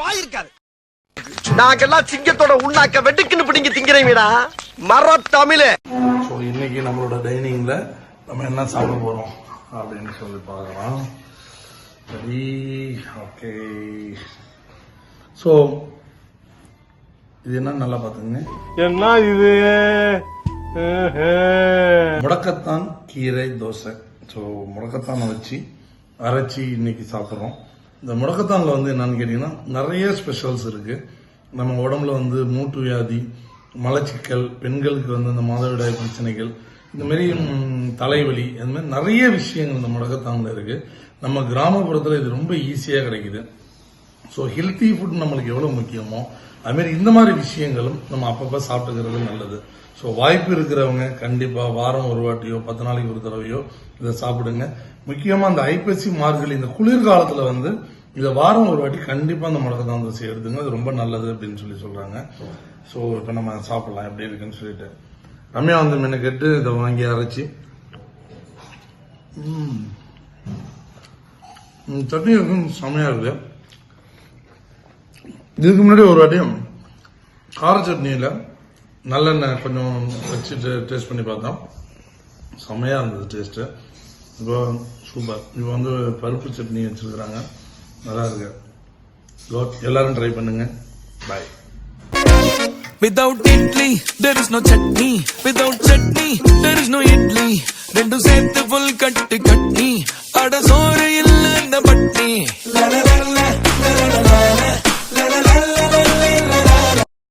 வாயிருக்காது. நாங்கெல்லாம் சிங்கத்தோட உண்ணாக்க வெட்டுக்குன்னு பிடிங்க திங்கிறீங்கடா மர தமிழ். ஸோ இன்னைக்கு நம்மளோட டைனிங்ல நம்ம என்ன சாப்பிட போறோம் அப்படின்னு சொல்லி பார்க்கலாம். சரி, ஓகே. ஸோ இது என்ன நல்லா பாத்துங்க. என்ன இது? முடக்கத்தான் கீரை தோசை. ஸோ முடக்கத்தானை வச்சு அரைச்சி இன்னைக்கு சாப்பிட்றோம். இந்த முடக்கத்தான்ல வந்து என்னன்னு கேட்டீங்கன்னா நிறைய ஸ்பெஷல்ஸ் இருக்கு. நம்ம உடம்புல வந்து மூட்டு வியாதி, மலச்சிக்கல், பெண்களுக்கு வந்து இந்த மாதவிடாய் பிரச்சனைகள், இந்த மாதிரி தலைவலி, இந்த மாதிரி நிறைய விஷயங்கள் இந்த முடக்கத்தான்ல இருக்கு. நம்ம கிராமப்புறத்தில் இது ரொம்ப ஈஸியாக கிடைக்குது. ஸோ ஹெல்த்தி ஃபுட் நம்மளுக்கு எவ்வளவு முக்கியமோ அதுமாரி இந்த மாதிரி விஷயங்களும் நம்ம அப்பப்போ சாப்பிட்டுக்கிறது நல்லது. ஸோ வாய்ப்பு இருக்கிறவங்க கண்டிப்பா வாரம் ஒரு வாட்டியோ 10 நாளைக்கு ஒரு தடவையோ இதை சாப்பிடுங்க. முக்கியமா இந்த ஐப்பசி மார்கழி இந்த குளிர்காலத்துல வந்து இதை வாரம் ஒரு வாட்டி கண்டிப்பா அந்த முடக்கத்தான் தோசை எடுத்துங்க. அது ரொம்ப நல்லது அப்படின்னு சொல்லி சொல்றாங்க. ஸோ இப்போ நம்ம சாப்பிடலாம் எப்படி இருக்குன்னு சொல்லிட்டு ரம்யா வந்து முன்ன கேட்டு இதை வாங்கி அரைச்சி சட்னி இருக்கும், செமையா இருக்கு. இதுக்கு முன்னாடி ஒரு வாட்டியும் கார சட்னியில நல்லெண்ணெய் கொஞ்சம் வச்சுட்டு டேஸ்ட் பண்ணி பார்த்தோம். செமையா இருந்தது டேஸ்ட். இப்போ சூப்பர். இப்போ வந்து பருப்பு சட்னி வச்சிருக்கிறாங்க, நல்லா இருக்கு. எல்லாரும் ட்ரை பண்ணுங்க. பாய். Without idli, there is no chutney. Without chutney, there is no idli. Rendu சேர்த்து full கட்டு கட்னி அட சோறு